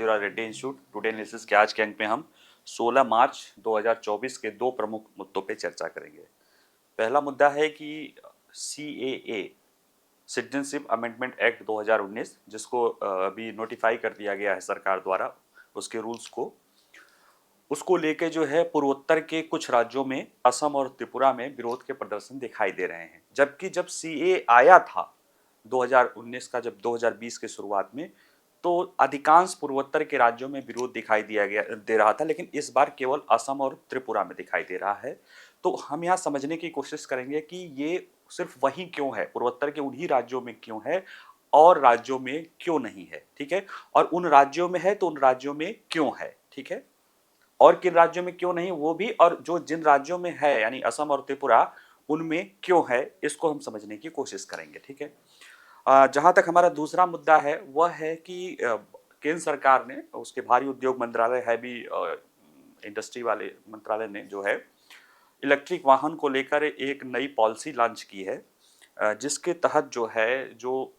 Rajiv Reddy institute today analysis के आज के अंक में हम 16 मार्च 2024 के दो प्रमुख मुद्दों पे चर्चा करेंगे। पहला मुद्दा है कि CAA सिटीजनशिप अमेंडमेंट एक्ट 2019 जिसको अभी नोटिफाई कर दिया गया है सरकार द्वारा, उसके रूल्स को उसको लेके जो है पूर्वोत्तर के कुछ राज्यों में असम और त्रिपुरा में विरोध के प्रदर्शन दिखाई दे रहे हैं। जबकि जब CAA आया था 2019 का, जब 2020 के शुरुआत में, तो अधिकांश पूर्वोत्तर के राज्यों में विरोध दिखाई दे रहा था, लेकिन इस बार केवल असम और त्रिपुरा में दिखाई दे रहा है। तो हम यहाँ समझने की कोशिश करेंगे कि ये सिर्फ वहीं क्यों है, पूर्वोत्तर के उन्हीं राज्यों में क्यों है और राज्यों में क्यों नहीं है, ठीक है। और उन राज्यों में है तो उन राज्यों में क्यों है, ठीक है, और किन राज्यों में क्यों नहीं वो भी, और जो जिन राज्यों में है यानी असम और त्रिपुरा उनमें क्यों है, इसको हम समझने की कोशिश करेंगे, ठीक है। जहां तक हमारा दूसरा मुद्दा है वह है कि केंद्र सरकार ने, उसके भारी उद्योग मंत्रालय है भी, इंडस्ट्री वाले मंत्रालय ने जो है इलेक्ट्रिक वाहन को लेकर एक नई पॉलिसी लॉन्च की है, जिसके तहत जो है जो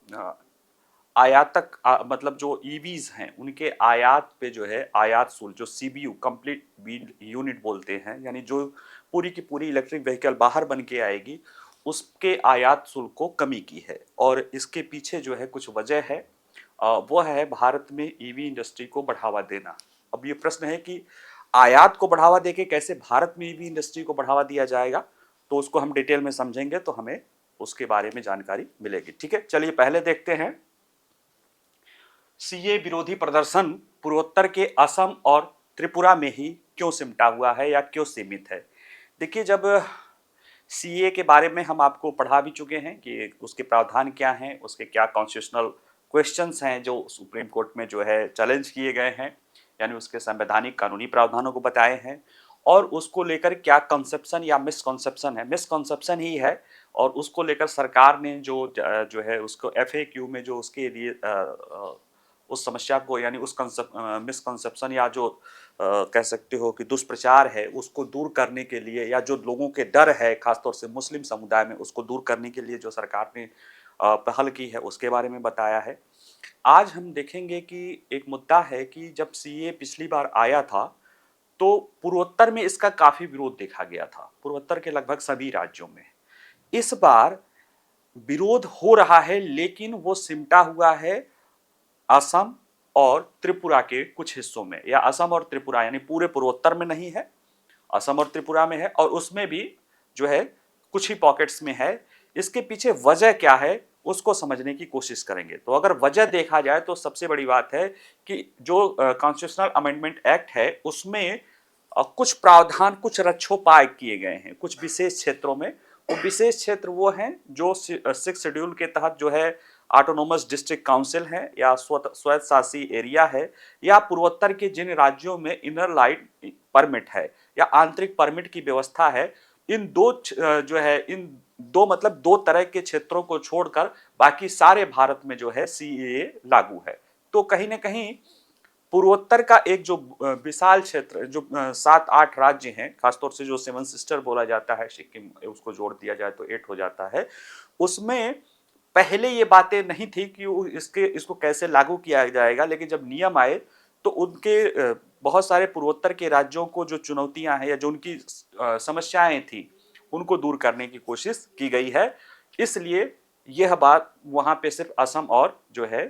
आयातक मतलब जो ईवीज हैं उनके आयात पे जो है आयात शुल्क, जो CBU कंप्लीट व्हील यूनिट बोलते हैं, यानी जो पूरी की पूरी इलेक्ट्रिक व्हीकल बाहर बन के आएगी उसके आयात शुल्क को कमी की है। और इसके पीछे जो है कुछ वजह है, वो है भारत में EV इंडस्ट्री को बढ़ावा देना। अब ये प्रश्न है कि आयात को बढ़ावा देके कैसे भारत में EV इंडस्ट्री को बढ़ावा दिया जाएगा, तो उसको हम डिटेल में समझेंगे तो हमें उसके बारे में जानकारी मिलेगी, ठीक है। चलिए पहले देखते हैं CAA विरोधी प्रदर्शन पूर्वोत्तर के असम और त्रिपुरा में ही क्यों सिमटा हुआ है या क्यों सीमित है। देखिए, जब CAA के बारे में हम आपको पढ़ा भी चुके हैं कि उसके प्रावधान क्या हैं, उसके क्या कॉन्स्टिट्यूशनल क्वेश्चंस हैं जो सुप्रीम कोर्ट में जो है चैलेंज किए गए हैं, यानी उसके संवैधानिक कानूनी प्रावधानों को बताए हैं, और उसको लेकर क्या कंसेप्शन या मिसकंसेप्शन है, मिसकंसेप्शन ही है, और उसको लेकर सरकार ने जो है उसको FAQ में जो उसके लिए उस समस्या को, यानी उस मिसकंसेप्शन या जो कह सकते हो कि दुष्प्रचार है उसको दूर करने के लिए, या जो लोगों के डर है खासतौर से मुस्लिम समुदाय में, उसको दूर करने के लिए जो सरकार ने पहल की है उसके बारे में बताया है। आज हम देखेंगे कि एक मुद्दा है कि जब CAA पिछली बार आया था तो पूर्वोत्तर में इसका काफी विरोध देखा गया था, पूर्वोत्तर के लगभग सभी राज्यों में। इस बार विरोध हो रहा है लेकिन वो सिमटा हुआ है असम और त्रिपुरा के कुछ हिस्सों में, या असम और त्रिपुरा यानी पूरे पूर्वोत्तर में नहीं है, असम और त्रिपुरा में है, और उसमें भी जो है कुछ ही पॉकेट्स में है। इसके पीछे वजह क्या है उसको समझने की कोशिश करेंगे। तो अगर वजह देखा जाए तो सबसे बड़ी बात है कि जो कॉन्स्टिट्यूशनल अमेंडमेंट एक्ट है उसमें कुछ प्रावधान, कुछ रक्षोपाय किए गए हैं कुछ विशेष क्षेत्रों में। वो विशेष क्षेत्र वो हैं जो 6 शेड्यूल के तहत जो है ऑटोनोमस डिस्ट्रिक्ट काउंसिल है, या स्वायत्त शासी एरिया है, या पूर्वोत्तर के जिन राज्यों में इनर लाइन परमिट है या आंतरिक परमिट की व्यवस्था है, इन दो जो है इन दो मतलब दो तरह के क्षेत्रों को छोड़कर बाकी सारे भारत में जो है CAA लागू है। तो कहीं ना कहीं पूर्वोत्तर का एक जो विशाल क्षेत्र, जो 7-8 राज्य हैं, खासतौर से जो 7 सिस्टर बोला जाता है, सिक्किम उसको जोड़ दिया जाए तो 8 हो जाता है, उसमें पहले ये बातें नहीं थी कि इसको कैसे लागू किया जाएगा। लेकिन जब नियम आए तो उनके बहुत सारे पूर्वोत्तर के राज्यों को जो चुनौतियां हैं या जो उनकी समस्याएं थी उनको दूर करने की कोशिश की गई है। इसलिए यह बात वहां पे सिर्फ असम और जो है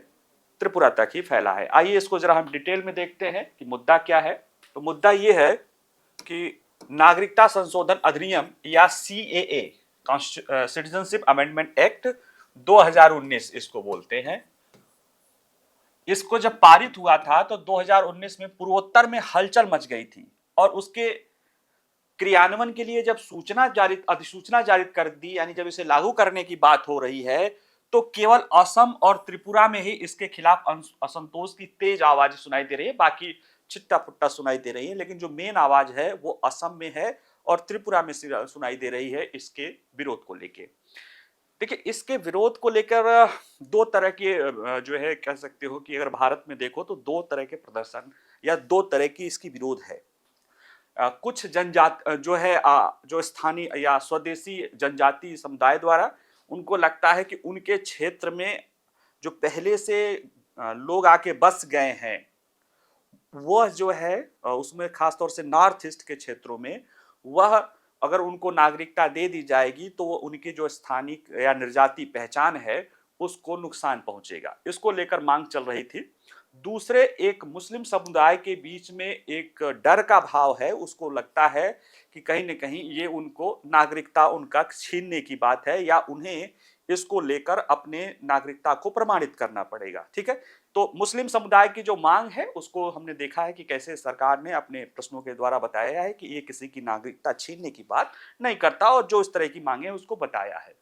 त्रिपुरा तक ही फैला है। आइए इसको जरा हम डिटेल में देखते हैं कि मुद्दा क्या है। तो मुद्दा ये है कि नागरिकता संशोधन अधिनियम या CAA, सिटीजनशिप अमेंडमेंट एक्ट 2019 इसको बोलते हैं, इसको जब पारित हुआ था तो 2019 में पूर्वोत्तर में हलचल मच गई थी, और उसके क्रियान्वयन के लिए जब अधिसूचना जारी कर दी, यानी जब इसे लागू करने की बात हो रही है, तो केवल असम और त्रिपुरा में ही इसके खिलाफ असंतोष की तेज आवाज सुनाई दे रही है, बाकी छिट्टा पुट्टा सुनाई दे रही है। लेकिन जो मेन आवाज है वो असम में है और त्रिपुरा में सुनाई दे रही है इसके विरोध को लेकर। देखिए, इसके विरोध को लेकर दो तरह के जो है कह सकते हो कि अगर भारत में देखो तो दो तरह के प्रदर्शन या दो तरह की इसकी विरोध है। कुछ जनजात जो है जो स्थानीय या स्वदेशी जनजाति समुदाय द्वारा, उनको लगता है कि उनके क्षेत्र में जो पहले से लोग आके बस गए हैं वह जो है उसमें खासतौर से नॉर्थ ईस्ट के क्षेत्रों में वह अगर उनको नागरिकता दे दी जाएगी तो वो उनकी जो स्थानिक या निर्जाति पहचान है उसको नुकसान पहुंचेगा। इसको लेकर मांग चल रही थी। दूसरे एक मुस्लिम समुदाय के बीच में एक डर का भाव है, उसको लगता है कि कहीं न कहीं ये उनको नागरिकता उनका छीनने की बात है या उन्हें इसको लेकर अपने नागरिकता को प्रमाणित करना पड़ेगा। ठीक है? तो मुस्लिम समुदाय की जो मांग है उसको हमने देखा है कि कैसे सरकार ने अपने प्रश्नों के द्वारा बताया है कि ये किसी की नागरिकता छीनने की बात नहीं करता और जो इस तरह की मांगे हैं उसको बताया है।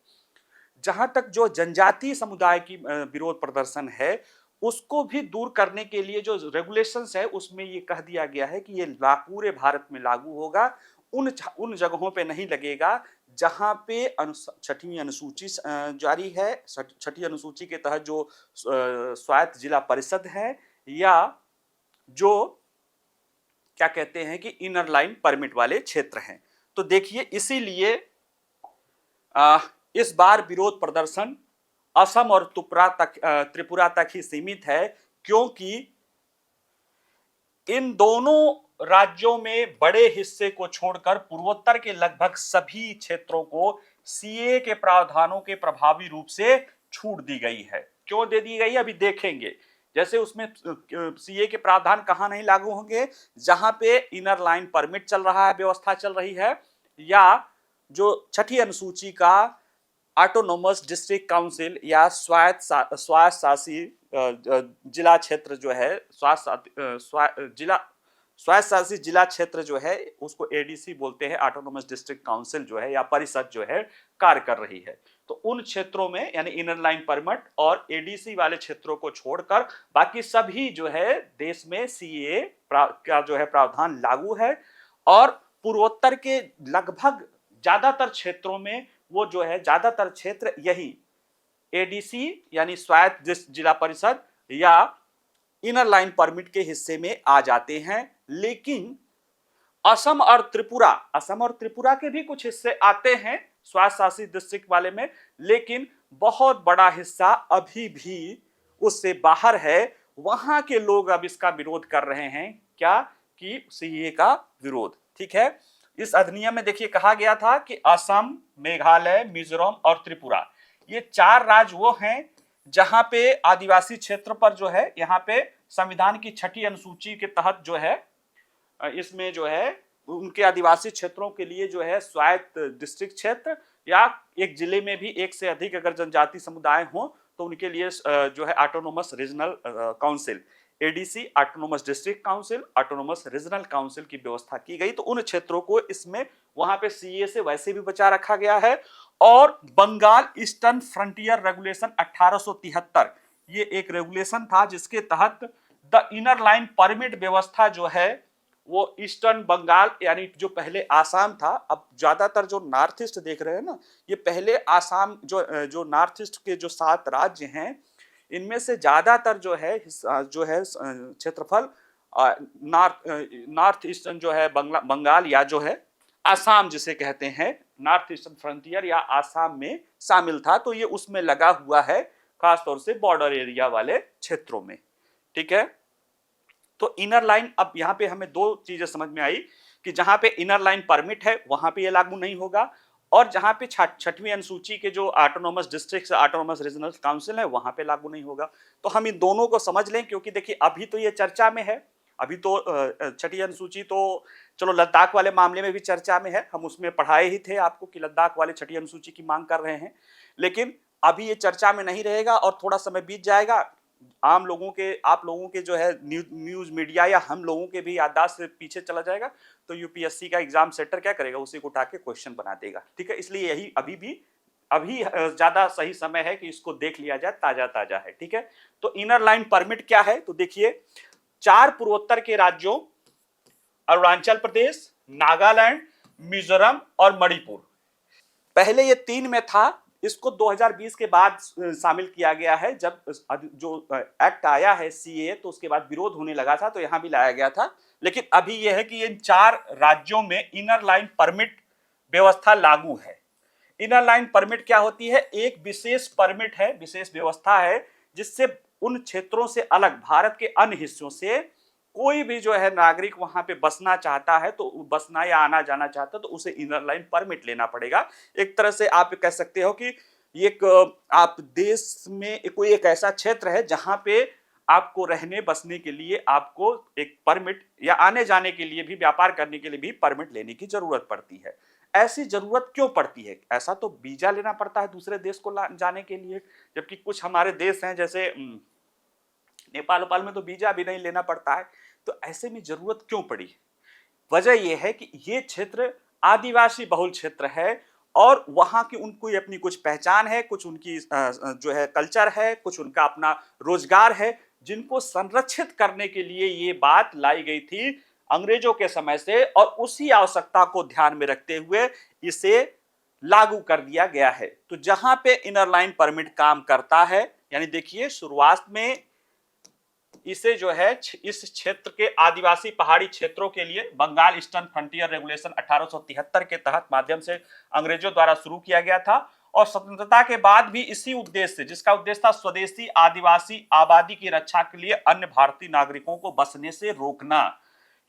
जहां तक जो जनजातीय समुदाय की विरोध प्रदर्शन है उसको भी दूर करने के लिए जो रेगुलेशंस है उसमें ये कह दिया गया है कि ये पूरे भारत में लागू होगा, उन जगहों पे नहीं लगेगा जहां पे छठी अनुसूची जारी है। छठी अनुसूची के तहत जो स्वायत्त जिला परिषद है या जो क्या कहते हैं कि इनर लाइन परमिट वाले क्षेत्र हैं। तो देखिए इसीलिए इस बार विरोध प्रदर्शन असम और त्रिपुरा तक ही सीमित है, क्योंकि इन दोनों राज्यों में बड़े हिस्से को छोड़कर पूर्वोत्तर के लगभग सभी क्षेत्रों को सीए के प्रावधानों के प्रभावी रूप से छूट दी गई है। क्यों दे दी गई अभी देखेंगे। जैसे उसमें सीए के प्रावधान कहां नहीं लागू होंगे, जहां पे इनर लाइन परमिट चल रहा है, व्यवस्था चल रही है, या जो छठी अनुसूची का ऑटोनोमस डिस्ट्रिक्ट काउंसिल या स्वायत्त शासी जिला क्षेत्र जो है स्वायत्त शासित जिला क्षेत्र जो है उसको एडीसी बोलते हैं, ऑटोनोमस डिस्ट्रिक्ट काउंसिल जो है या परिषद जो है कार्य कर रही है। तो उन क्षेत्रों में यानी इनर लाइन परमिट और एडीसी वाले क्षेत्रों को छोड़कर बाकी सभी जो है देश में सीए का जो है प्रावधान लागू है और पूर्वोत्तर के लगभग ज्यादातर क्षेत्रों में वो जो है ज्यादातर क्षेत्र यही एडीसी यानी स्वायत्त जिला परिषद या इनर लाइन परमिट के हिस्से में आ जाते हैं। लेकिन असम और त्रिपुरा के भी कुछ हिस्से आते हैं स्वायत्त शासित डिस्ट्रिक्ट वाले में, लेकिन बहुत बड़ा हिस्सा अभी भी उससे बाहर है। वहां के लोग अब इसका विरोध कर रहे हैं, क्या कि सीए का विरोध। ठीक है, इस अधिनियम में देखिए कहा गया था कि असम, मेघालय, मिजोरम और त्रिपुरा ये 4 राज्य वो हैं जहां पे आदिवासी क्षेत्र पर जो है यहाँ पे संविधान की छठी अनुसूची के तहत जो है इसमें जो है उनके आदिवासी क्षेत्रों के लिए जो है स्वायत्त डिस्ट्रिक्ट क्षेत्र या एक जिले में भी एक से अधिक अगर जनजाति समुदाय हो तो उनके लिए जो है autonomous regional council ADC, autonomous district council, autonomous regional council की व्यवस्था की गई। तो उन क्षेत्रों को इसमें वहां पे सीए से वैसे भी बचा रखा गया है। और बंगाल ईस्टर्न फ्रंटियर रेगुलेशन 1873 ये एक रेगुलेशन था जिसके तहत द इनर लाइन परमिट व्यवस्था जो है वो ईस्टर्न बंगाल यानी जो पहले आसाम था, अब ज्यादातर जो नॉर्थ ईस्ट देख रहे हैं ना, ये पहले आसाम जो नॉर्थ ईस्ट के जो 7 राज्य हैं इनमें से ज्यादातर जो है क्षेत्रफल नॉर्थ ईस्टर्न जो है बंगाल या जो है आसाम जिसे कहते हैं नॉर्थ ईस्टर्न फ्रंटियर या आसाम में शामिल था। तो ये उसमें लगा हुआ है खासतौर से बॉर्डर एरिया वाले क्षेत्रों में। ठीक है, तो इनर लाइन, अब यहाँ पे हमें 2 चीजें समझ में आई कि जहां पे इनर लाइन परमिट है वहां पे ये लागू नहीं होगा और जहां पे छठवीं अनुसूची के जो autonomous district autonomous regional council है वहां पे लागू नहीं होगा। तो हम इन दोनों को समझ लें, क्योंकि देखिए अभी तो ये चर्चा में है, अभी तो छठी अनुसूची तो चलो लद्दाख वाले मामले में भी चर्चा में है, हम उसमें पढ़ाए ही थे आपको कि लद्दाख वाले छठी अनुसूची की मांग कर रहे हैं, लेकिन अभी ये चर्चा में नहीं रहेगा और थोड़ा समय बीत जाएगा, आप लोगों के जो है न्यूज मीडिया या हम लोगों के भी याददाश्त से पीछे चला जाएगा, तो यूपीएससी का एग्जाम सेंटर क्या करेगा, उसी को उठा के क्वेश्चन बना देगा। ठीक है, इसलिए यही अभी ज्यादा सही समय है कि इसको देख लिया जाए, ताजा है। ठीक है, तो इनर लाइन परमिट क्या है, तो देखिए 4 पूर्वोत्तर के राज्यों अरुणाचल प्रदेश, नागालैंड, मिजोरम और मणिपुर, पहले ये 3 में था, इसको 2020 के बाद शामिल किया गया है। जब जो एक्ट आया है सीए तो उसके बाद विरोध होने लगा था तो यहां भी लाया गया था, लेकिन अभी यह है कि इन 4 राज्यों में इनर लाइन परमिट व्यवस्था लागू है। इनर लाइन परमिट क्या होती है, एक विशेष परमिट है, विशेष व्यवस्था है जिससे उन क्षेत्रों से अलग भारत के अन्य हिस्सों से कोई भी जो है नागरिक वहां पे बसना चाहता है, तो बसना या आना जाना चाहता है, तो उसे इनर लाइन परमिट लेना पड़ेगा। एक तरह से आप कह सकते हो कि ये एक आप देश में कोई एक ऐसा क्षेत्र है जहां पे आपको रहने बसने के लिए आपको एक परमिट या आने जाने के लिए भी, व्यापार करने के लिए भी परमिट लेने की जरूरत पड़ती है। ऐसी जरूरत क्यों पड़ती है? ऐसा तो वीजा लेना पड़ता है दूसरे देश को जाने के लिए, जबकि कुछ हमारे देश हैं जैसे नेपाल नेपाल में तो वीजा भी नहीं लेना पड़ता है। तो ऐसे में जरूरत क्यों पड़ी? वजह यह है कि ये क्षेत्र आदिवासी बहुल क्षेत्र है और वहां की उनको अपनी कुछ पहचान है, कुछ उनकी जो है कल्चर है, कुछ उनका अपना रोजगार है, जिनको संरक्षित करने के लिए ये बात लाई गई थी अंग्रेजों के समय से, और उसी आवश्यकता को ध्यान में रखते हुए इसे लागू कर दिया गया है। तो जहां पे इनर लाइन परमिट काम करता है, यानी देखिए शुरुआत में इसे जो है इस क्षेत्र के आदिवासी पहाड़ी क्षेत्रों के लिए बंगाल ईस्टर्न फ्रंटियर रेगुलेशन 1873 के तहत माध्यम से अंग्रेजों द्वारा शुरू किया गया था, और स्वतंत्रता के बाद भी इसी उद्देश्य से, जिसका उद्देश्य था स्वदेशी आदिवासी आबादी की रक्षा के लिए अन्य भारतीय नागरिकों को बसने से रोकना,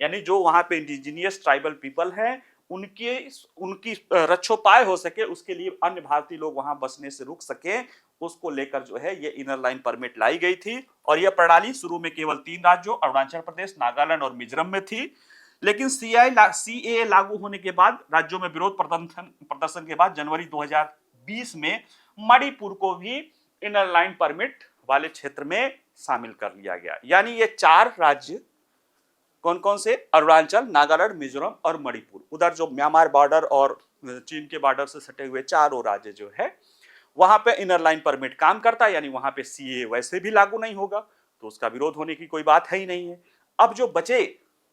यानी जो वहां पे इंडिजिनियस ट्राइबल पीपल हैं उनकी रक्षोपाय हो सके, उसके लिए अन्य भारतीय लोग वहां बसने से रुक सके, उसको लेकर जो है ये इनर लाइन परमिट लाई गई थी। और यह प्रणाली शुरू में केवल 3 राज्यों अरुणाचल प्रदेश, नागालैंड और मिजोरम में थी, लेकिन सीएए लागू होने के बाद राज्यों में विरोध प्रदर्शन के बाद जनवरी 2020 में मणिपुर को भी इनर लाइन परमिट वाले क्षेत्र में शामिल कर लिया गया। यानी ये 4 राज्य कौन कौन से? अरुणाचल, नागालैंड, मिजोरम और मणिपुर। उधर जो म्यांमार बॉर्डर और चीन के बॉर्डर से सटे हुए चारों राज्य जो है वहां पे इनर लाइन परमिट काम करता है, यानी वहां पे सीए वैसे भी लागू नहीं होगा, तो उसका विरोध होने की कोई बात है ही नहीं है। अब जो बचे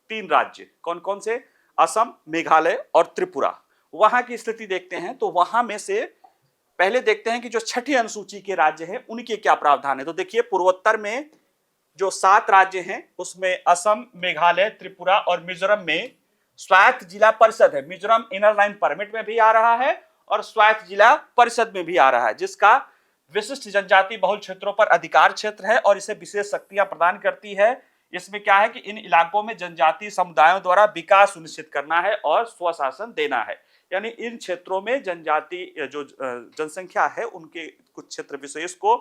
3 राज्य कौन कौन से? असम, मेघालय और त्रिपुरा। वहां की स्थिति देखते हैं, तो वहां में से पहले देखते हैं कि जो छठी अनुसूची के राज्य हैं उनके क्या प्रावधान है। तो देखिए पूर्वोत्तर में जो 7 राज्य हैं उसमें असम, मेघालय, त्रिपुरा और मिजोरम में स्वायत्त जिला परिषद है। मिजोरम इनर लाइन परमिट में भी आ रहा है और स्वायत्त जिला परिषद में भी आ रहा है, जिसका विशिष्ट जनजाति बहुल क्षेत्रों पर अधिकार क्षेत्र है और इसे विशेष शक्तियां प्रदान करती है। इसमें क्या है कि इन इलाकों में जनजातीय समुदायों द्वारा विकास सुनिश्चित करना है और स्वशासन देना है। यानी इन क्षेत्रों में जनजाति जो जनसंख्या है उनके कुछ क्षेत्र विशेष को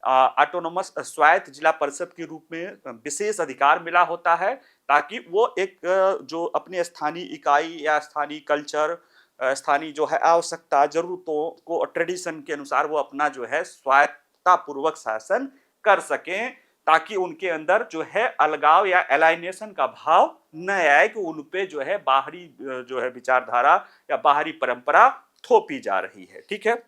ऑटोनोमस स्वायत्त जिला परिषद के रूप में विशेष अधिकार मिला होता है, ताकि वो एक जो अपने स्थानीय इकाई या स्थानीय कल्चर, स्थानीय जो है आवश्यकता, जरूरतों को ट्रेडिशन के अनुसार वो अपना जो है स्वायत्तता पूर्वक शासन कर सकें, ताकि उनके अंदर जो है अलगाव या एलाइनेशन का भाव न आए कि उन पे जो है बाहरी जो है विचारधारा या बाहरी परंपरा थोपी जा रही है। ठीक है,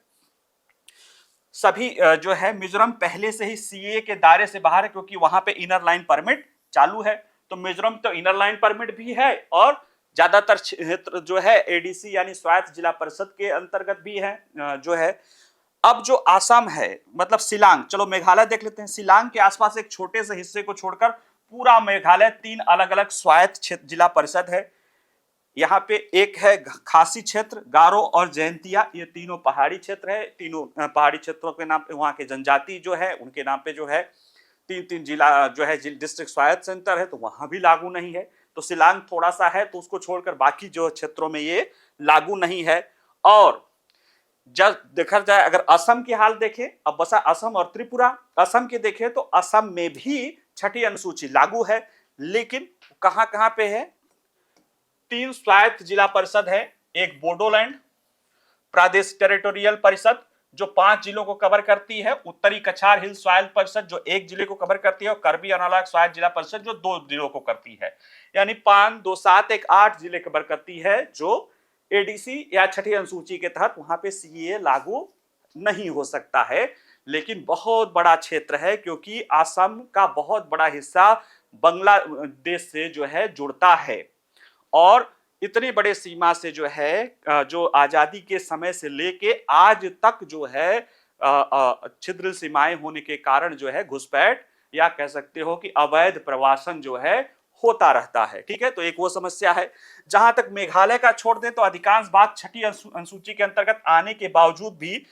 सभी जो है मिजोरम पहले से ही सीए के दायरे से बाहर है, क्योंकि वहां पे इनर लाइन परमिट चालू है। तो मिजोरम तो इनर लाइन परमिट भी है और ज्यादातर क्षेत्र जो है एडीसी यानी स्वायत्त जिला परिषद के अंतर्गत भी है जो है। अब जो आसाम है, मतलब शिलांग, चलो मेघालय देख लेते हैं। शिलांग के आसपास एक छोटे से हिस्से को छोड़कर पूरा मेघालय 3 अलग अलग स्वायत्त जिला परिषद है। यहाँ पे एक है खासी क्षेत्र, गारो और जयंतिया, ये तीनों पहाड़ी क्षेत्र है। तीनों पहाड़ी क्षेत्रों के नाम पे वहाँ के जनजाति जो है उनके नाम पे जो है 3-3 जिला जो है डिस्ट्रिक्ट स्वायत्त सेंटर है, तो वहां भी लागू नहीं है। तो शिलांग थोड़ा सा है, तो उसको छोड़कर बाकी जो क्षेत्रों में ये लागू नहीं है। और जब देखा जाए, अगर असम की हाल देखें, अब बसा असम और त्रिपुरा। असम के देखें तो असम में भी छठी अनुसूची लागू है, लेकिन कहां कहां पे है? 3 स्वायत्त जिला परिषद है, एक बोडोलैंड प्रादेशिक टेरिटोरियल परिषद जो 5 जिलों को कवर करती है, उत्तरी कछार हिल स्वायत्त परिषद जो 1 जिले को कवर करती है, और करबी अनालॉग स्वायत्त जिला परिषद जो 2 जिलों को करती है। यानी 5, 2, 7, 1, 8 जिले कवर करती है, जो एडीसी या छठी अनुसूची के तहत वहां पे सीए लागू नहीं हो सकता है। लेकिन बहुत बड़ा क्षेत्र है, क्योंकि असम का बहुत बड़ा हिस्सा बांग्लादेश से जो है जुड़ता है, और इतनी बड़े सीमा से जो है जो आजादी के समय से लेके आज तक जो है छिद्र सीमाएं होने के कारण जो है घुसपैठ या कह सकते हो कि अवैध प्रवासन जो है होता रहता है। ठीक है, तो एक वो समस्या है। जहां तक मेघालय का छोड़ दें तो अधिकांश बात छठी अनुसूची के अंतर्गत आने के बावजूद भी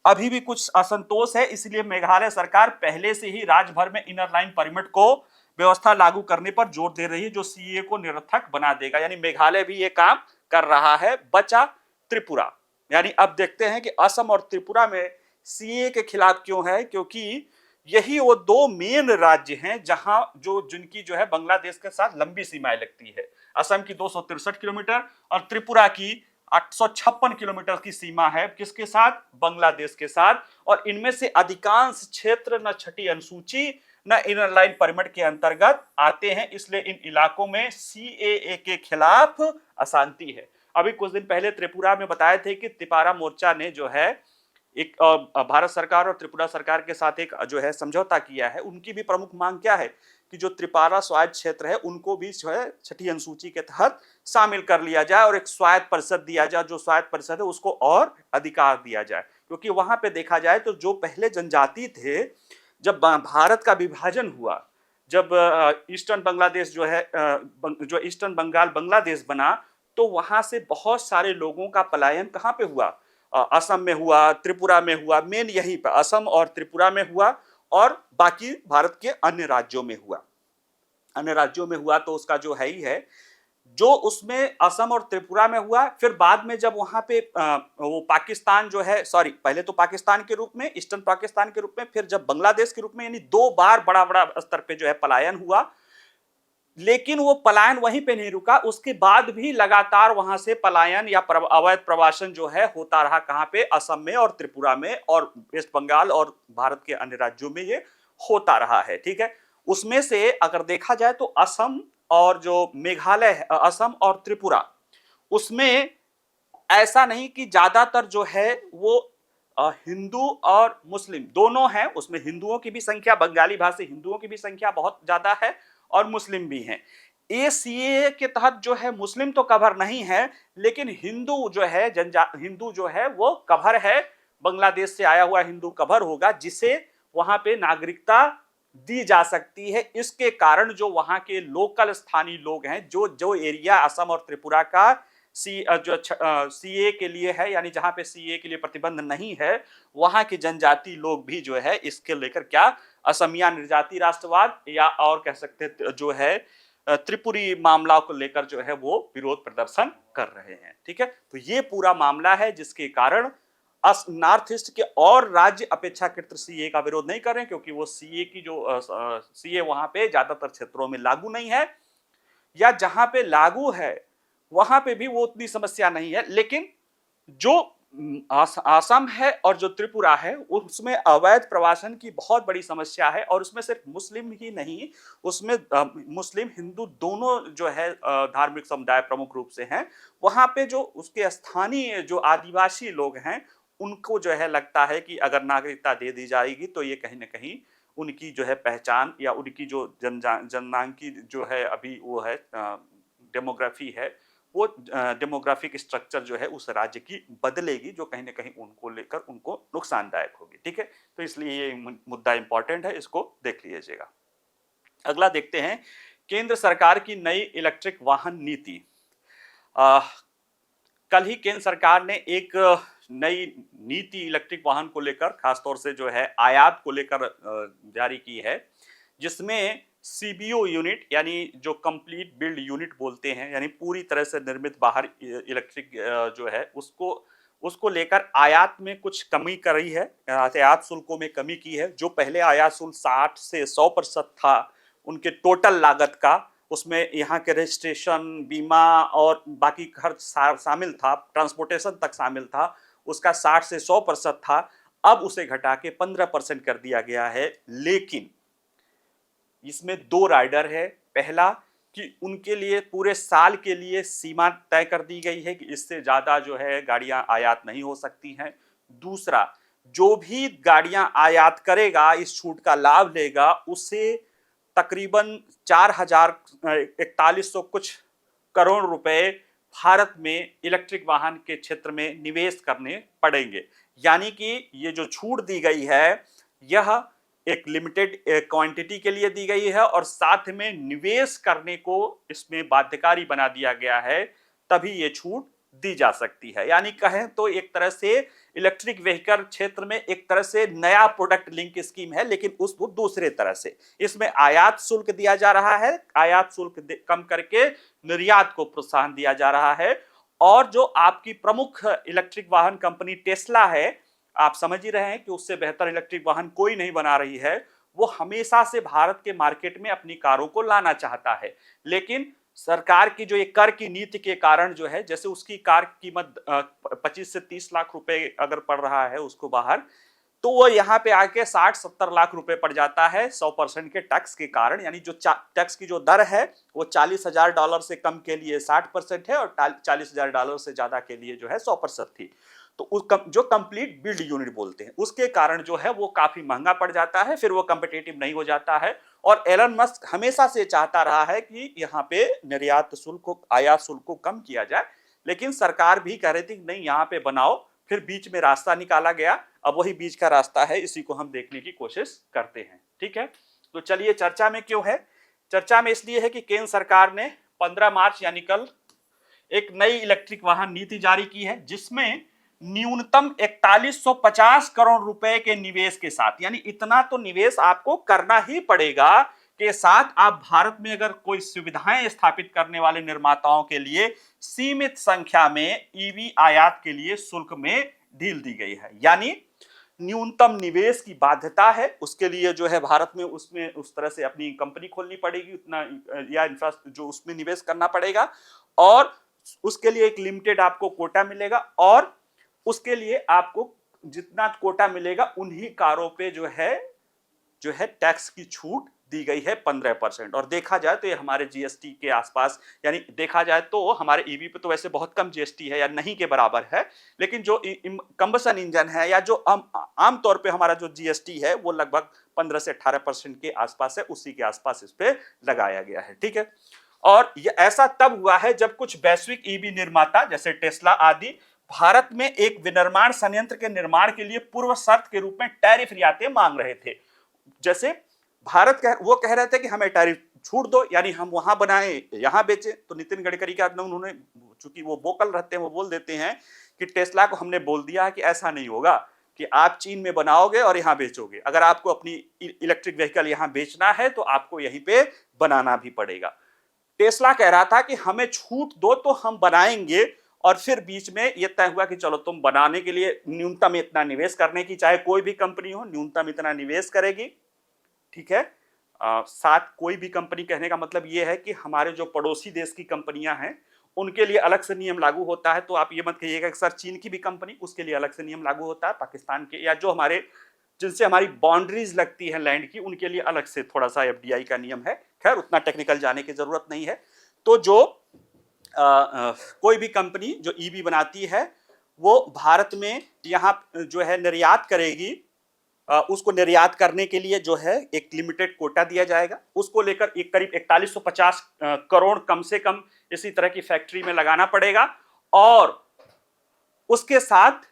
अभी भी कुछ असंतोष है, इसलिए मेघालय सरकार पहले से ही राज्य भर में इनर लाइन परमिट को व्यवस्था लागू करने पर जोर दे रही है, जो सीए को निरर्थक बना देगा। यानी मेघालय भी ये काम कर रहा है, बचा त्रिपुरा। यानी अब देखते हैं कि असम और त्रिपुरा में सीए के खिलाफ क्यों है, क्योंकि यही वो दो मेन राज्य हैं जहां जिनकी जो है बांग्लादेश के साथ लंबी सीमाएं लगती है। असम की 263 किलोमीटर और त्रिपुरा की 856 किलोमीटर की सीमा है, किसके साथ? बांग्लादेश के साथ। और इनमें से अधिकांश क्षेत्र न छठी अनुसूची न इनर लाइन परमिट के अंतर्गत आते हैं, इसलिए इन इलाकों में सीएए के खिलाफ अशांति है। अभी कुछ दिन पहले त्रिपुरा में बताए थे कि तिपारा मोर्चा ने जो है एक भारत सरकार और त्रिपुरा सरकार के साथ एक जो है समझौता किया है। उनकी भी प्रमुख मांग क्या है कि जो त्रिपुरा स्वायत्त क्षेत्र है उनको भी जो है छठी अनुसूची के तहत शामिल कर लिया जाए और एक स्वायत्त परिषद दिया जाए। जो स्वायत्त परिषद है उसको और अधिकार दिया जाए, क्योंकि वहां पे देखा जाए तो जो पहले जनजाति थे, जब भारत का विभाजन हुआ, जब ईस्टर्न बांग्लादेश जो है जो ईस्टर्न बंगाल बांग्लादेश बना, तो वहां से बहुत सारे लोगों का पलायन कहाँ पे हुआ? असम में हुआ, त्रिपुरा में हुआ। मेन यहीं पर असम और त्रिपुरा में हुआ और बाकी भारत के अन्य राज्यों में हुआ। अन्य राज्यों में हुआ तो उसका जो है ही है, जो उसमें असम और त्रिपुरा में हुआ। फिर बाद में जब वहां पे वो पाकिस्तान जो है, सॉरी, पहले तो पाकिस्तान के रूप में, ईस्टर्न पाकिस्तान के रूप में, फिर जब बांग्लादेश के रूप में, यानी दो बार बड़ा बड़ा स्तर पे जो है पलायन हुआ। लेकिन वो पलायन वहीं पे नहीं रुका, उसके बाद भी लगातार वहां से पलायन या अवैध प्रवासन जो है होता रहा। कहां पे? असम में और त्रिपुरा में और वेस्ट बंगाल और भारत के अन्य राज्यों में ये होता रहा है। ठीक है, उसमें से अगर देखा जाए तो असम और जो मेघालय है, असम और त्रिपुरा, उसमें ऐसा नहीं कि ज्यादातर जो है वो हिंदू और मुस्लिम दोनों हैं। उसमें हिंदुओं की भी संख्या, बंगाली भाषी हिंदुओं की भी संख्या बहुत ज्यादा है और मुस्लिम भी हैं। सीएए के तहत जो है मुस्लिम तो कवर नहीं है, लेकिन हिंदू जो है हिंदू जो है वो कवर है। बांग्लादेश से आया हुआ हिंदू कवर होगा, जिसे वहां पे नागरिकता दी जा सकती है। इसके कारण जो वहां के लोकल स्थानीय लोग हैं, जो जो एरिया असम और त्रिपुरा का सीए के लिए है, यानी जहां पे सीए के लिए प्रतिबंध नहीं है, वहां के जनजाति लोग भी जो है इसके लेकर क्या असमिया निर्जाति राष्ट्रवाद या और कह सकते जो है त्रिपुरी मामला को लेकर जो है वो विरोध प्रदर्शन कर रहे हैं। ठीक है, तो ये पूरा मामला है जिसके कारण नॉर्थ ईस्ट के और राज्य अपेक्षाकृत सीए का विरोध नहीं कर रहे हैं, क्योंकि वो सीए की जो सीए वहां पे ज्यादातर क्षेत्रों में लागू नहीं है, या जहां पे लागू है वहां पे भी वो उतनी समस्या नहीं है। लेकिन जो आसाम है और जो त्रिपुरा है उसमें अवैध प्रवासन की बहुत बड़ी समस्या है, और उसमें सिर्फ मुस्लिम ही नहीं, उसमें मुस्लिम हिंदू दोनों जो है धार्मिक समुदाय प्रमुख रूप से हैं। वहां पे जो उसके स्थानीय जो आदिवासी लोग हैं, उनको जो है लगता है कि अगर नागरिकता दे दी जाएगी तो ये कहीं ना कहीं उनकी जो है पहचान या उनकी जो जननांकी जो है अभी वो है डेमोग्राफी है, वो डेमोग्राफिक स्ट्रक्चर जो है उस राज्य की बदलेगी, जो कहीं ना कहीं उनको लेकर उनको नुकसानदायक होगी। ठीक है, तो इसलिए ये मुद्दा इंपॉर्टेंट है, इसको देख लीजिएगा। अगला देखते हैं, केंद्र सरकार की नई इलेक्ट्रिक वाहन नीति। कल ही केंद्र सरकार ने एक नई नीति इलेक्ट्रिक वाहन को लेकर, खासतौर से जो है आयात को लेकर जारी की है, जिसमें सीबीयू यूनिट यानी जो कंप्लीट बिल्ड यूनिट बोलते हैं, यानी पूरी तरह से निर्मित बाहर इलेक्ट्रिक जो है उसको लेकर आयात में कुछ कमी करी है, आयात शुल्कों में कमी की है। जो पहले आयात शुल्क 60 से 100% था उनके टोटल लागत का, उसमें यहाँ के रजिस्ट्रेशन, बीमा और बाकी खर्च शामिल था, ट्रांसपोर्टेशन तक शामिल था, उसका 60 से 100% था। अब उसे घटा के 15% कर दिया गया है। लेकिन इसमें दो राइडर है। पहला कि उनके लिए पूरे साल के लिए सीमा तय कर दी गई है कि इससे ज्यादा जो है गाड़ियां आयात नहीं हो सकती हैं। दूसरा, जो भी गाड़ियां आयात करेगा, इस छूट का लाभ लेगा, उसे तकरीबन 4,4100 कुछ करोड़ रुपए भारत में इलेक्ट्रिक वाहन के क्षेत्र में निवेश करने पड़ेंगे। यानी कि ये जो छूट दी गई है यह एक लिमिटेड क्वांटिटी के लिए दी गई है और साथ में निवेश करने को इसमें बाध्यकारी बना दिया गया है, तभी ये छूट दी जा सकती है। यानी कहें तो एक तरह से इलेक्ट्रिक व्हीकल क्षेत्र में एक तरह से नया प्रोडक्ट लिंक स्कीम है, लेकिन उसको दूसरे तरह से इसमें आयात शुल्क दिया जा रहा है, आयात शुल्क कम करके निर्यात को प्रोत्साहन दिया जा रहा है। और जो आपकी प्रमुख इलेक्ट्रिक वाहन कंपनी टेस्ला है, आप समझ ही रहे हैं कि उससे बेहतर इलेक्ट्रिक वाहन कोई नहीं बना रही है, वो हमेशा से भारत के मार्केट में अपनी कारों को लाना चाहता है। लेकिन सरकार की जो ये कर की नीति के कारण जो है, जैसे उसकी कार की कीमत 25 से 30 लाख रुपए अगर पड़ रहा है उसको बाहर, तो वो यहाँ पे आके 60-70 लाख रुपए पड़ जाता है 100% के टैक्स के कारण। यानी जो टैक्स की जो दर है वो $40,000 से कम के लिए 60% है और $40,000 से ज्यादा के लिए जो है 100% थी। तो जो कंप्लीट बिल्ड यूनिट बोलते हैं उसके कारण जो है वो काफी महंगा पड़ जाता है, फिर वो कम्पिटिटिव नहीं हो जाता है। और एलन मस्क हमेशा से चाहता रहा है कि यहाँ पे निर्यात शुल्क को, आयात शुल्क को कम किया जाए, लेकिन सरकार भी कह रही थी नहीं यहाँ पे बनाओ, फिर बीच में रास्ता निकाला गया। अब वही बीच का रास्ता है, इसी को हम देखने की कोशिश करते हैं। ठीक है, तो चलिए चर्चा में क्यों है। चर्चा में इसलिए है कि केंद्र सरकार ने 15 मार्च यानी कल एक नई इलेक्ट्रिक वाहन नीति जारी की है, जिसमें न्यूनतम 4150 करोड़ रुपए के निवेश के साथ, यानी इतना तो निवेश आपको करना ही पड़ेगा, के साथ आप भारत में अगर कोई सुविधाएं स्थापित करने वाले निर्माताओं के लिए सीमित संख्या में ईवी आयात के लिए शुल्क में ढील दी गई है। यानी न्यूनतम निवेश की बाध्यता है, उसके लिए जो है भारत में उसमें उस तरह से अपनी कंपनी खोलनी पड़ेगी, उतना या इंफ्रास्ट्रक्चर जो उसमें निवेश करना पड़ेगा, और उसके लिए एक लिमिटेड आपको कोटा मिलेगा, और उसके लिए आपको जितना कोटा मिलेगा उन्हीं कारों पे जो है टैक्स की छूट दी गई है 15%। और देखा जाए तो ये हमारे जीएसटी के आसपास, यानी देखा जाए तो हमारे ईवी पे तो वैसे बहुत कम जीएसटी है या नहीं के बराबर है, लेकिन जो कंबसन इंजन है या जो आम तौर पे हमारा जो जीएसटी है वो लगभग 15 से 18% के आसपास है, उसी के आसपास इस पे लगाया गया है। ठीक है, और ये ऐसा तब हुआ है जब कुछ वैश्विक ईवी निर्माता जैसे टेस्ला आदि भारत में एक विनिर्माण संयंत्र के निर्माण के लिए पूर्व शर्त के रूप में टैरिफ रियायतें मांग रहे थे। जैसे भारत वो कह रहे थे कि हमें टैरिफ छूट दो, यानी हम वहां बनाए यहां बेचे। तो नितिन गडकरी का उन्होंने, चूंकि वो वोकल रहते हैं, वो बोल देते हैं कि टेस्ला को हमने बोल दिया है कि ऐसा नहीं होगा कि आप चीन में बनाओगे और यहां बेचोगे। अगर आपको अपनी इलेक्ट्रिक व्हीकल यहां बेचना है तो आपको यहीं पे बनाना भी पड़ेगा। टेस्ला कह रहा था कि हमें छूट दो तो हम बनाएंगे, और फिर बीच में यह तय हुआ कि चलो तुम बनाने के लिए न्यूनतम इतना निवेश करने की, चाहे कोई भी कंपनी हो न्यूनतम इतना निवेश करेगी। ठीक है, साथ कोई भी कंपनी कहने का मतलब यह है कि हमारे जो पड़ोसी देश की कंपनियां हैं उनके लिए अलग से नियम लागू होता है। तो आप ये मत कहिएगा कि सर चीन की भी कंपनी, उसके लिए अलग से नियम लागू होता है, पाकिस्तान के या जो हमारे जिनसे हमारी बाउंड्रीज लगती है लैंड की, उनके लिए अलग से थोड़ा सा एफडीआई का नियम है। खैर उतना टेक्निकल जाने की जरूरत नहीं है। तो जो कोई भी कंपनी जो ईवी बनाती है वो भारत में यहाँ जो है निर्यात करेगी, उसको निर्यात करने के लिए जो है एक लिमिटेड कोटा दिया जाएगा। उसको लेकर एक करीब 4150 करोड़ कम से कम इसी तरह की फैक्ट्री में लगाना पड़ेगा, और उसके साथ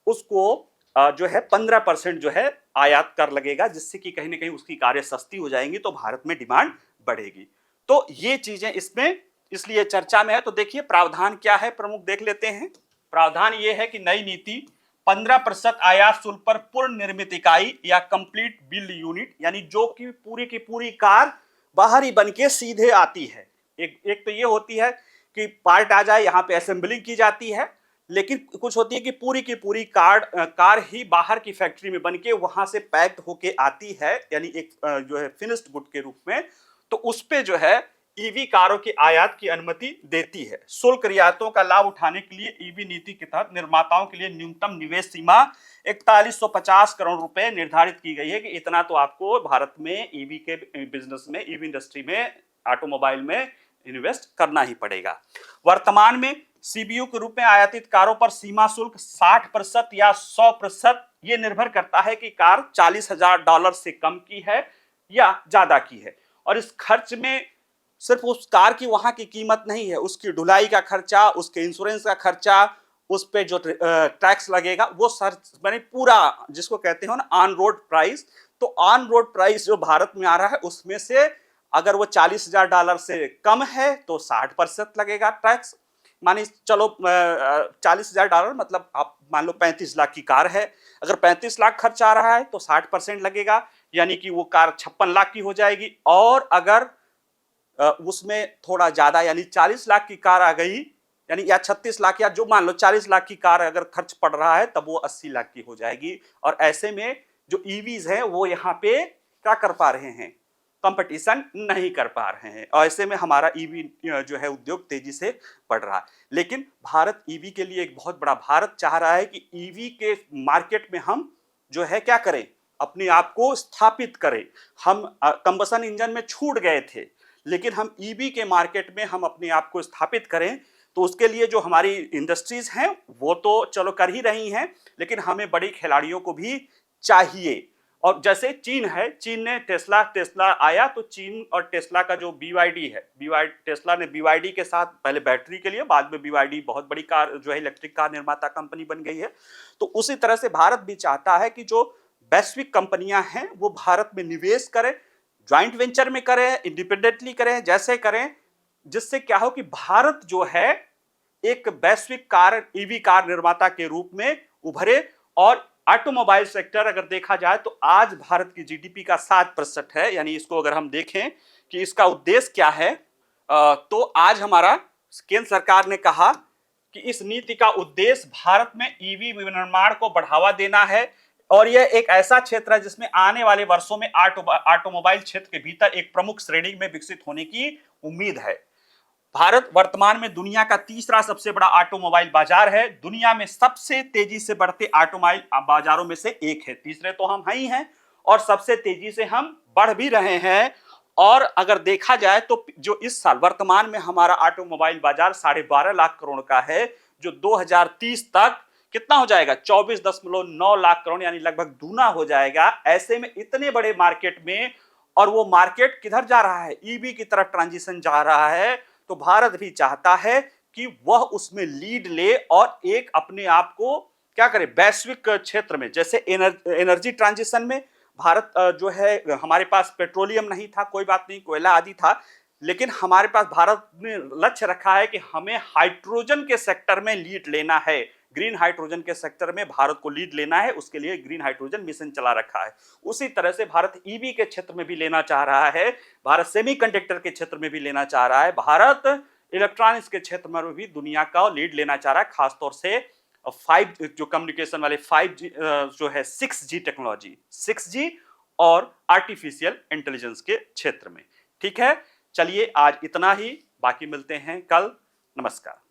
उसको जो है 15% जो है आयात कर लगेगा, जिससे कि कहीं ना कहीं उसकी कारें सस्ती हो जाएंगी तो भारत में डिमांड बढ़ेगी। तो ये चीजें इसमें इसलिए चर्चा में है। तो देखिए प्रावधान क्या है, प्रमुख देख लेते हैं। प्रावधान ये है कि नई नीति 15% आयात शुल्क पर पूर्ण निर्मित इकाई या कंप्लीट बिल्ड यूनिट, यानी जो कि पूरी की पूरी कार बाहर ही बन के सीधे आती है। एक तो ये होती है कि पार्ट आ जाए, यहाँ पे असेंबलिंग की जाती है, लेकिन कुछ होती है कि पूरी की पूरी कार ही बाहर की फैक्ट्री में बन के वहां से पैक्ड होके आती है, यानी एक जो है फिनिश्ड गुड के रूप में। तो उस पे जो है ईवी कारों की आयात की अनुमति देती है। शुल्क रियायतों का लाभ उठाने के लिए ईवी नीति के तहत निर्माताओं के लिए न्यूनतम निवेश सीमा 4150 करोड़ रुपए निर्धारित की गई है कि इतना तो आपको भारत में ईवी के बिजनेस में, ईवी इंडस्ट्री में, ऑटोमोबाइल में इन्वेस्ट करना ही पड़ेगा। वर्तमान में सीबीयू के रूप में आयातित कारों पर सीमा शुल्क 60% या 100%, ये निर्भर करता है कि कार $40,000 से कम की है या ज्यादा की है। और इस खर्च में सिर्फ उस कार की वहां की कीमत नहीं है, उसकी ढुलाई का खर्चा, उसके इंश्योरेंस का खर्चा, उस पे जो टैक्स लगेगा, वो सर मैंने पूरा जिसको कहते हो ना ऑन रोड प्राइस। तो ऑन रोड प्राइस जो भारत में आ रहा है उसमें से अगर वो $40,000 से कम है तो 60% लगेगा टैक्स, मानिए चलो $40,000, मतलब आप मान लो 35 लाख की कार है, अगर 35 लाख खर्च आ रहा है तो 60% लगेगा, यानी कि वो कार 56 लाख की हो जाएगी। और अगर उसमें थोड़ा ज्यादा यानी 40 लाख की कार आ गई, यानी या 36 लाख, या जो मान लो 40 लाख की कार अगर खर्च पड़ रहा है तब वो 80 लाख की हो जाएगी। और ऐसे में जो ईवीज हैं वो यहाँ पे क्या कर पा रहे हैं, कंपटीशन नहीं कर पा रहे हैं, और ऐसे में हमारा ईवी जो है उद्योग तेजी से बढ़ रहा है। लेकिन भारत ईवी के लिए एक बहुत बड़ा, भारत चाह रहा है कि ईवी के मार्केट में हम जो है क्या करें, अपने आप को स्थापित करें। हम कंबसन इंजन में छूट गए थे, लेकिन हम ईवी के मार्केट में हम अपने आप को स्थापित करें। तो उसके लिए जो हमारी इंडस्ट्रीज हैं वो तो चलो कर ही रही हैं, लेकिन हमें बड़ी खिलाड़ियों को भी चाहिए। और जैसे चीन है, चीन ने टेस्ला आया, तो चीन और टेस्ला का जो BYD है, टेस्ला ने BYD के साथ पहले बैटरी के लिए, बाद में BYD बहुत बड़ी कार जो है इलेक्ट्रिक कार निर्माता कंपनी बन गई है। तो उसी तरह से भारत भी चाहता है कि जो वैश्विक कंपनियां हैं वो भारत में निवेश करें, ज्वाइंट वेंचर में करें, इंडिपेंडेंटली करें, जैसे करें, जिससे क्या हो कि भारत जो है एक वैश्विक कार ईवी कार निर्माता के रूप में उभरे। और ऑटोमोबाइल सेक्टर अगर देखा जाए तो आज भारत की जीडीपी का 7% है, यानी इसको अगर हम देखें कि इसका उद्देश्य क्या है, तो आज हमारा केंद्र सरकार ने कहा कि इस नीति का उद्देश्य भारत में ईवी विनिर्माण को बढ़ावा देना है, और यह एक ऐसा क्षेत्र है जिसमें आने वाले वर्षों में ऑटोमोबाइल क्षेत्र के भीतर एक प्रमुख श्रेणी में विकसित होने की उम्मीद है। भारत वर्तमान में दुनिया का तीसरा सबसे बड़ा ऑटोमोबाइल बाजार है, दुनिया में सबसे तेजी से बढ़ते ऑटोमोबाइल बाजारों में से एक है। तीसरे तो हम ही हैं, और सबसे तेजी से हम बढ़ भी रहे हैं। और अगर देखा जाए तो जो इस साल वर्तमान में हमारा ऑटोमोबाइल बाजार 12.5 लाख करोड़ का है, जो 2030 तक कितना हो जाएगा, 24.9 लाख करोड़, यानी लगभग दूना हो जाएगा। ऐसे में इतने बड़े मार्केट में, और वो मार्केट किधर जा रहा है, ईवी की तरफ ट्रांजिशन जा रहा है। तो भारत भी चाहता है कि वह उसमें लीड ले और एक अपने आप को क्या करे, वैश्विक क्षेत्र में, जैसे एनर्जी ट्रांजिशन में भारत जो है, हमारे पास पेट्रोलियम नहीं था, कोई बात नहीं, कोयला आदि था, लेकिन हमारे पास भारत ने लक्ष्य रखा है कि हमें हाइड्रोजन के सेक्टर में लीड लेना है। ग्रीन हाइड्रोजन के सेक्टर में भारत को लीड लेना है, उसके लिए ग्रीन हाइड्रोजन मिशन चला रखा है। उसी तरह से भारत ईवी के क्षेत्र में भी लेना चाह रहा है, भारत सेमीकंडक्टर के क्षेत्र में भी लेना चाह रहा है, भारत इलेक्ट्रॉनिक्स के क्षेत्र में भी दुनिया का लीड लेना चाह रहा है, खासतौर से 5 जो कम्युनिकेशन वाले 5G जो है 6G टेक्नोलॉजी, 6G और आर्टिफिशियल इंटेलिजेंस के क्षेत्र में। ठीक है, चलिए आज इतना ही, बाकी मिलते हैं कल। नमस्कार।